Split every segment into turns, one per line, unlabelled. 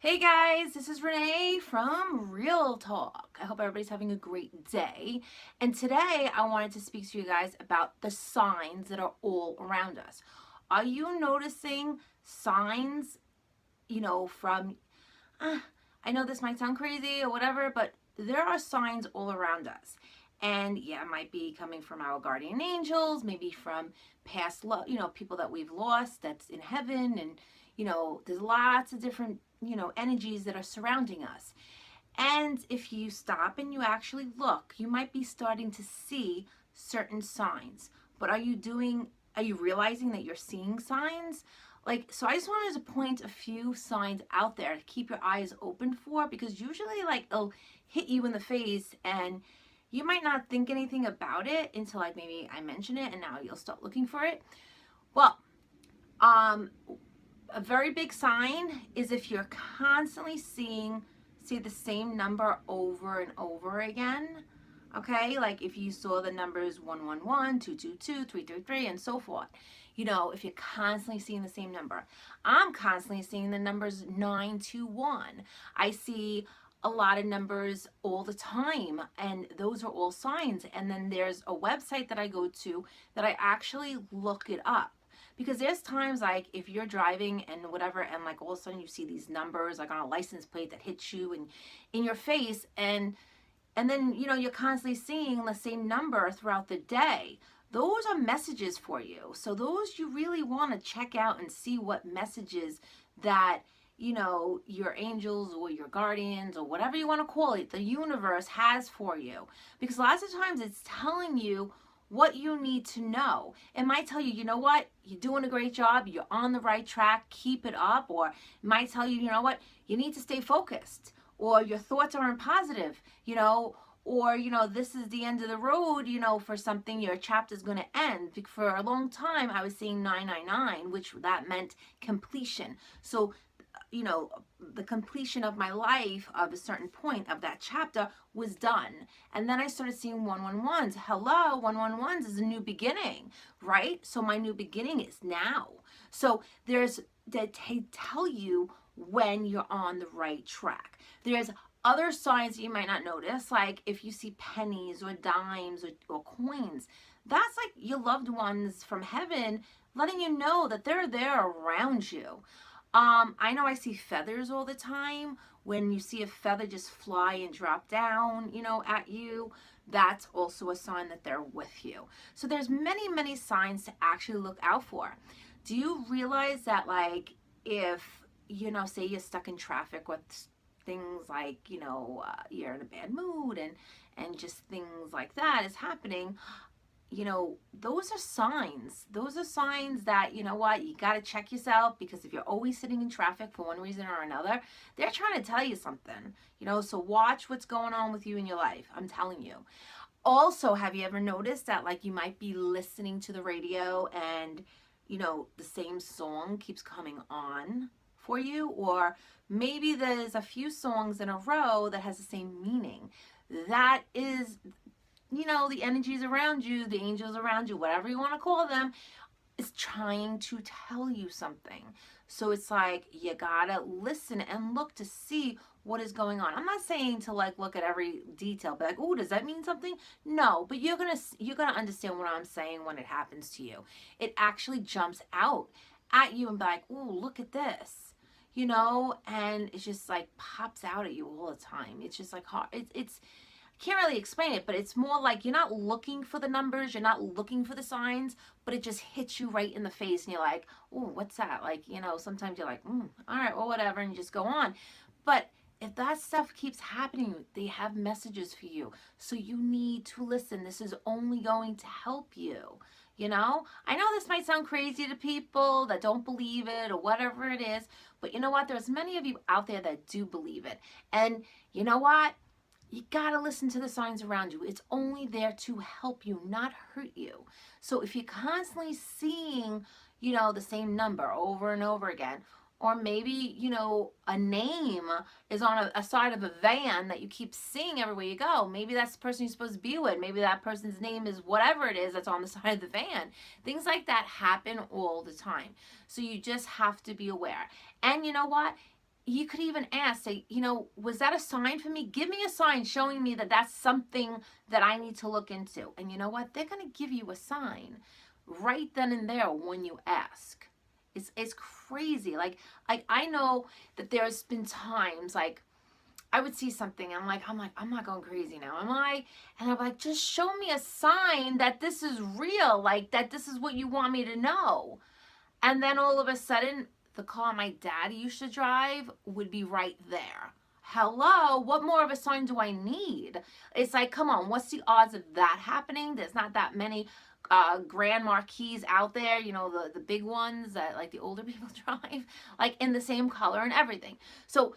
Hey guys, this is Renee from Real Talk. I hope everybody's having a great day. And today I wanted to speak to you guys about the signs that are all around us. Are you noticing signs, from, uh, I know this might sound crazy or whatever, but there are signs all around us. And yeah, it might be coming from our guardian angels, maybe from past love, people that we've lost that's in heaven. And, there's lots of different, energies that are surrounding us. And if you stop and you actually look, you might be starting to see certain signs. But are you realizing that you're seeing signs? So I just wanted to point a few signs out there to keep your eyes open for, because usually it'll hit you in the face and you might not think anything about it until maybe I mention it, and now you'll start looking for it. Well, um a very big sign is if you're constantly see the same number over and over again. Okay, like if you saw the numbers 111, 222, 333, and so forth. If you're constantly seeing the same number. I'm constantly seeing the numbers 921. I see a lot of numbers all the time, and those are all signs. And then there's a website that I go to that I actually look it up, because there's times if you're driving and whatever, and all of a sudden you see these numbers on a license plate that hits you and in your face, and then you're constantly seeing the same number throughout the day. Those are messages for you. So those you really want to check out and see what messages that your angels or your guardians or whatever you want to call it, the universe has for you. Because lots of times it's telling you what you need to know. It might tell you, you know what, you're doing a great job, you're on the right track, keep it up. Or it might tell you, you know what, you need to stay focused, or your thoughts aren't positive, or this is the end of the road, for something, your chapter's going to end. For a long time I was seeing 999, which that meant completion. So the completion of my life of a certain point of that chapter was done. And then I started seeing 111s. Hello, 111s is a new beginning, right? So my new beginning is now. So there's that they tell you when you're on the right track. There's other signs that you might not notice, like if you see pennies or dimes or coins, that's like your loved ones from heaven letting you know that they're there around you. I know I see feathers all the time. When you see a feather just fly and drop down, at you, that's also a sign that they're with you. So there's many, many signs to actually look out for. Do you realize that if, say you're stuck in traffic with things you're in a bad mood and just things like that is happening, those are signs. Those are signs that, you got to check yourself, because if you're always sitting in traffic for one reason or another, they're trying to tell you something, so watch what's going on with you in your life. I'm telling you. Also, have you ever noticed that you might be listening to the radio and, the same song keeps coming on for you, or maybe there's a few songs in a row that has the same meaning? That is, the energies around you, the angels around you, whatever you want to call them, is trying to tell you something. So it's you gotta listen and look to see what is going on. I'm not saying to look at every detail, but oh, does that mean something? No, but you're gonna understand what I'm saying when it happens to you. It actually jumps out at you and be like, oh, look at this. And it just pops out at you all the time. It's just hard. It's can't really explain it, but it's more you're not looking for the numbers, you're not looking for the signs, but it just hits you right in the face, and you're like, oh, what's that? Sometimes you're like, all right, well, whatever, and you just go on. But if that stuff keeps happening, they have messages for you. So you need to listen. This is only going to help you. I know this might sound crazy to people that don't believe it or whatever it is, but you know what? There's many of you out there that do believe it. And you know what? You gotta listen to the signs around you. It's only there to help you, not hurt you. So if you're constantly seeing, the same number over and over again, or maybe, a name is on a side of a van that you keep seeing everywhere you go. Maybe that's the person you're supposed to be with. Maybe that person's name is whatever it is that's on the side of the van. Things like that happen all the time. So you just have to be aware. And you know what? you could even ask, say, was that a sign for me? Give me a sign showing me that that's something that I need to look into. And you know what? They're going to give you a sign right then and there when you ask. It's crazy. Like I know that there's been times like I would see something and I'm not going crazy now, am I? And I'm like, just show me a sign that this is real, like that this is what you want me to know. And then all of a sudden, the car my dad used to drive would be right there. Hello, what more of a sign do I need? It's like, come on, what's the odds of that happening? There's not that many Grand Marquis out there, the big ones that like the older people drive, like in the same color and everything. So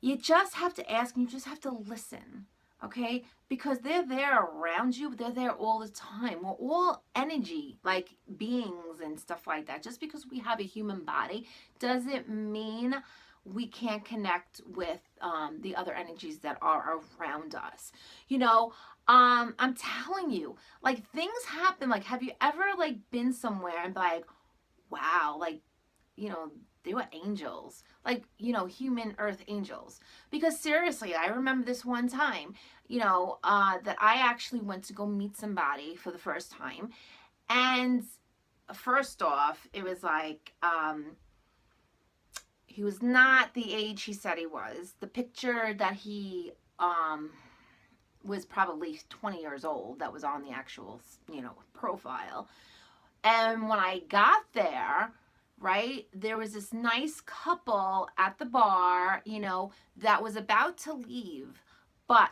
you just have to ask and you just have to listen, okay? Because they're there around you. They're there all the time. We're all energy, like beings and stuff like that. Just because we have a human body doesn't mean we can't connect with the other energies that are around us. I'm telling you, like things happen. Like, have you ever like been somewhere and be like, wow, like, they were angels, like, human earth angels. Because seriously, I remember this one time, that I actually went to go meet somebody for the first time. And first off, it was like, he was not the age he said he was. The picture that he, was probably 20 years old that was on the actual, profile. And when I got there, right, there was this nice couple at the bar, that was about to leave, but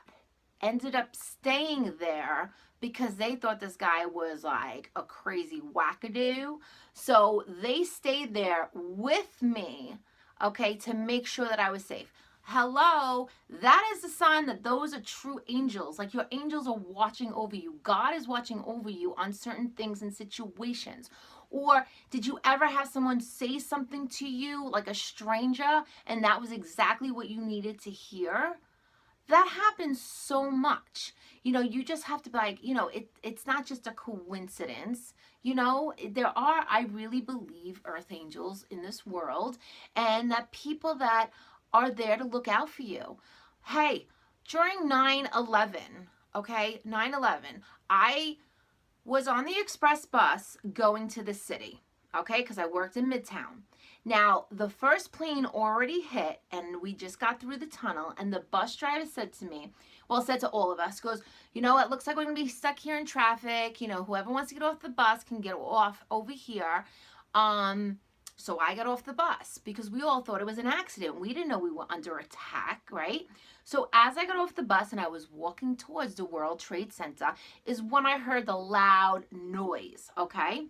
ended up staying there because they thought this guy was like a crazy wackadoo. So they stayed there with me, okay, to make sure that I was safe. Hello, that is a sign that those are true angels. Like your angels are watching over you. God is watching over you on certain things and situations. Or did you ever have someone say something to you, like a stranger, and that was exactly what you needed to hear? That happens so much. You just have to be like, it's not just a coincidence. There are, I really believe, earth angels in this world, and that people that are there to look out for you. Hey, during 9/11, okay, 9/11, I was on the express bus going to the city, okay, because I worked in Midtown. Now, the first plane already hit, and we just got through the tunnel, and the bus driver said to me, said to all of us, goes, it looks like we're going to be stuck here in traffic. Whoever wants to get off the bus can get off over here. So I got off the bus because we all thought it was an accident. We didn't know we were under attack, right? So as I got off the bus and I was walking towards the World Trade Center is when I heard the loud noise, okay?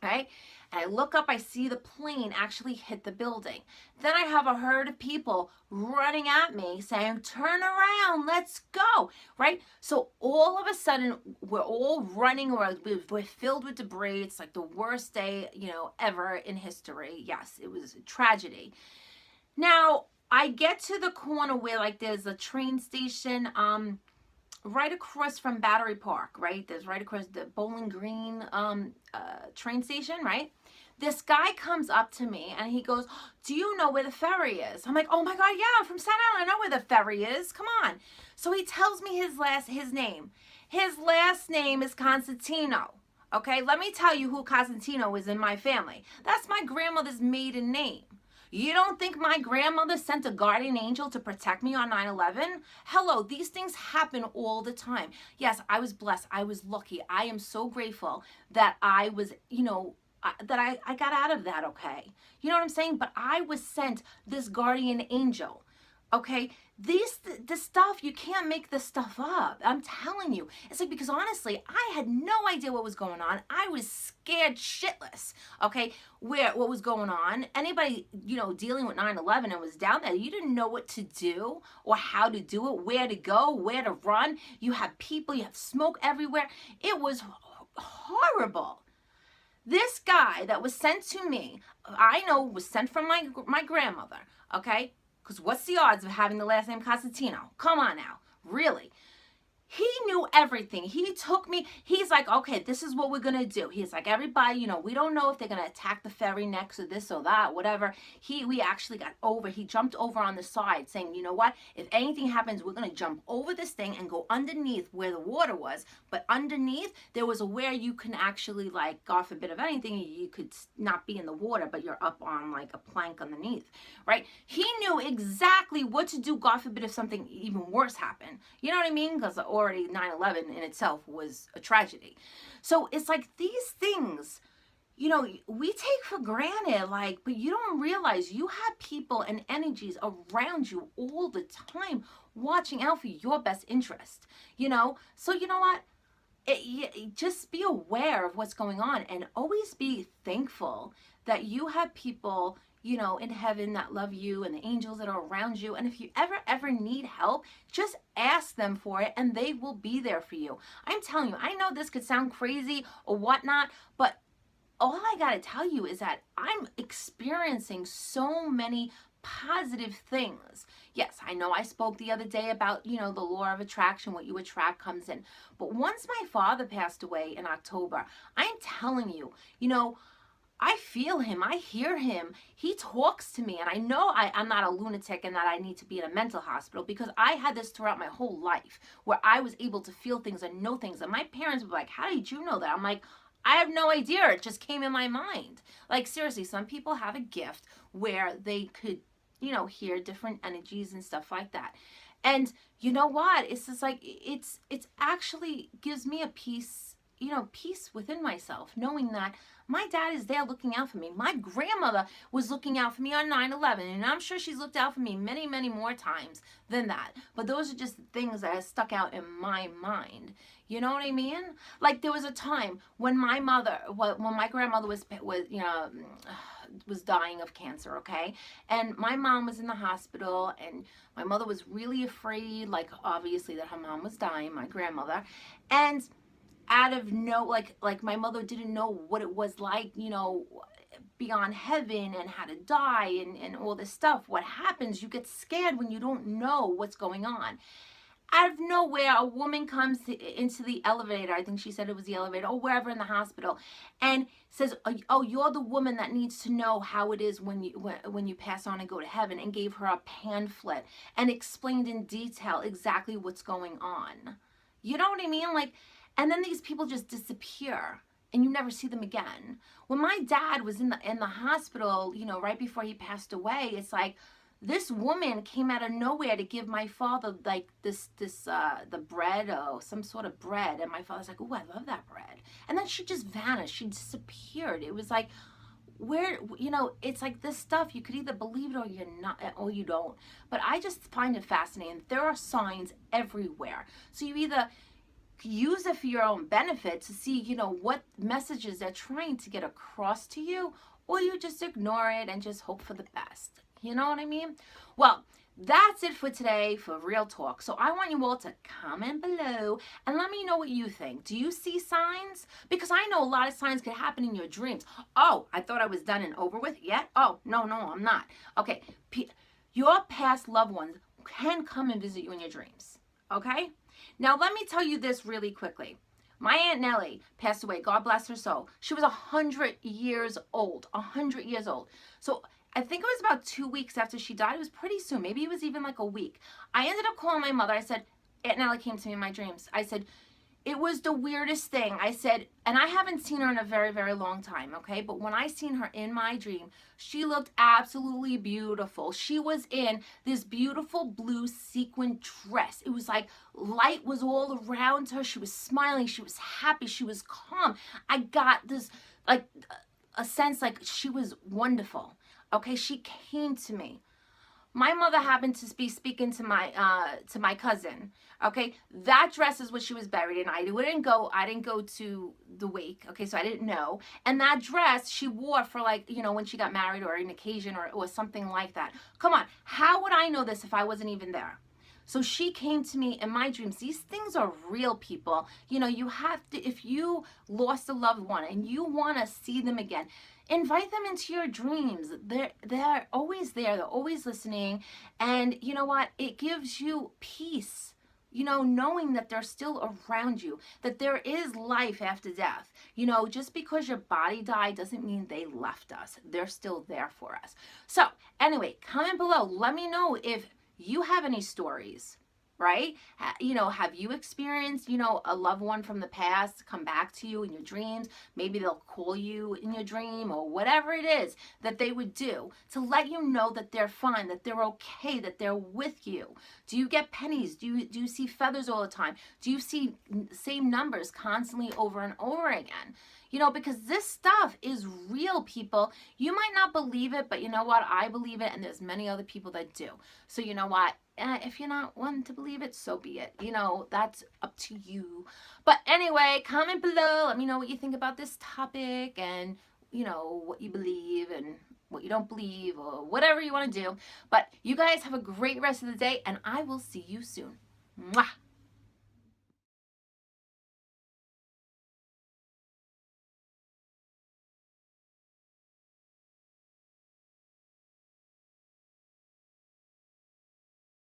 Right? And I look up, I see the plane actually hit the building. Then I have a herd of people running at me saying, turn around, let's go, right? So all of a sudden, we're all running around. We're filled with debris. It's like the worst day, ever in history. Yes, it was a tragedy. Now, I get to the corner where like there's a train station, right across from Battery Park, right? There's right across the Bowling Green train station, right? This guy comes up to me and he goes, do you know where the ferry is? I'm like, oh my God, yeah, I'm from Staten Island. I know where the ferry is. Come on. So he tells me his name. His last name is Constantino. Okay, let me tell you who Constantino is in my family. That's my grandmother's maiden name. You don't think my grandmother sent a guardian angel to protect me on 9/11? Hello, these things happen all the time. Yes, I was blessed. I was lucky. I am so grateful that I was, that I got out of that, okay? You know what I'm saying? But I was sent this guardian angel, okay? This stuff, you can't make this stuff up. I'm telling you. It's like, because honestly, I had no idea what was going on. I was scared shitless, okay, what was going on. Anybody, dealing with 9/11 and was down there, you didn't know what to do or how to do it, where to go, where to run. You have people, you have smoke everywhere. It was horrible. This guy that was sent to me, I know was sent from my grandmother, okay? Because what's the odds of having the last name Constantino? Come on now. Really. He knew everything. He took me. He's like, okay, this is what we're going to do. He's like, everybody, we don't know if they're going to attack the ferry next or this or that, whatever. We actually got over. He jumped over on the side saying, you know what? If anything happens, we're going to jump over this thing and go underneath where the water was. But underneath, there was a where you can actually, like, God forbid of anything, you could not be in the water, but you're up on like a plank underneath, right? He knew exactly what to do, God forbid, if something even worse happened. You know what I mean? Because already 9/11 in itself was a tragedy. So it's like these things, we take for granted, like, but you don't realize you have people and energies around you all the time watching out for your best interest, So you know what? Just be aware of what's going on and always be thankful that you have people in heaven that love you and the angels that are around you. And if you ever need help, just ask them for it and they will be there for you. I'm telling you, I know this could sound crazy or whatnot, but all I got to tell you is that I'm experiencing so many positive things. Yes, I know I spoke the other day about, the law of attraction, what you attract comes in. But once my father passed away in October, I'm telling you, I feel him. I hear him. He talks to me. And I know I'm not a lunatic and that I need to be in a mental hospital, because I had this throughout my whole life where I was able to feel things and know things. And my parents were like, how did you know that? I'm like, I have no idea. It just came in my mind. Like, seriously, some people have a gift where they could, hear different energies and stuff like that. And you know what? It's just like, it's actually gives me a peace, peace within myself, knowing that my dad is there looking out for me. My grandmother was looking out for me on 9/11, and I'm sure she's looked out for me many, many more times than that. But those are just things that have stuck out in my mind. You know what I mean? Like, there was a time when my grandmother was dying of cancer, okay? And my mom was in the hospital, and my mother was really afraid, like, obviously, that her mom was dying, my grandmother. And out of like my mother didn't know what it was like, beyond heaven and how to die and all this stuff. What happens, you get scared when you don't know what's going on. Out of nowhere, a woman comes into the elevator, I think she said it was the elevator, or wherever in the hospital, and says, oh, you're the woman that needs to know how it is when you pass on and go to heaven, and gave her a pamphlet and explained in detail exactly what's going on. You know what I mean? Like, and then these people just disappear and you never see them again. When my dad was in the hospital, right before he passed away, it's like this woman came out of nowhere to give my father like the bread or some sort of bread. And my father's like, oh, I love that bread. And then she just vanished. She disappeared. It was like, where, it's like this stuff, you could either believe it or you're not, or you don't. But I just find it fascinating. There are signs everywhere. So you either use it for your own benefit to see, what messages they're trying to get across to you, or you just ignore it and just hope for the best. You know what I mean? Well, that's it for today for Real Talk. So I want you all to comment below and let me know what you think. Do you see signs? Because I know a lot of signs could happen in your dreams. Oh, I thought I was done and over with yet? Oh, no, I'm not. Okay, your past loved ones can come and visit you in your dreams. Okay? Now, let me tell you this really quickly. My Aunt Nellie passed away. God bless her soul. She was 100 years old. 100 years old. So I think it was about 2 weeks after she died. It was pretty soon. Maybe it was even like a week. I ended up calling my mother. I said, Aunt Nellie came to me in my dreams. I said, it was the weirdest thing. I said, and I haven't seen her in a very, very long time, okay? But when I seen her in my dream, she looked absolutely beautiful. She was in this beautiful blue sequin dress. It was like light was all around her. She was smiling. She was happy. She was calm. I got this, like, a sense like she was wonderful, okay? She came to me. My mother happened to be speaking to my cousin. Okay, that dress is what she was buried in. I didn't go to the wake. Okay, so I didn't know. And that dress she wore for, like, when she got married or an occasion or something like that. Come on, how would I know this if I wasn't even there? So she came to me in my dreams. These things are real, people. You have to, if you lost a loved one and you want to see them again, invite them into your dreams. They're always there. They're always listening. And you know what? It gives you peace you know, knowing that they're still around you, that there is life after death. You know, just because your body died doesn't mean they left us. They're still there for us. So, anyway, comment below. Let me know if you have any stories, right? You know, have you experienced, you know, a loved one from the past come back to you in your dreams? Maybe they'll call you in your dream or whatever it is that they would do to let you know that they're fine, that they're okay, that they're with you. Do you get pennies? Do you see feathers all the time? Do you see same numbers constantly over and over again? You know, because this stuff is real, people. You might not believe it, but you know what? I believe it, and there's many other people that do. So you know what? If you're not one to believe it, so be it. You know, that's up to you. But anyway, comment below. Let me know what you think about this topic and, you know, what you believe and what you don't believe or whatever you want to do. But you guys have a great rest of the day, and I will see you soon. Mwah!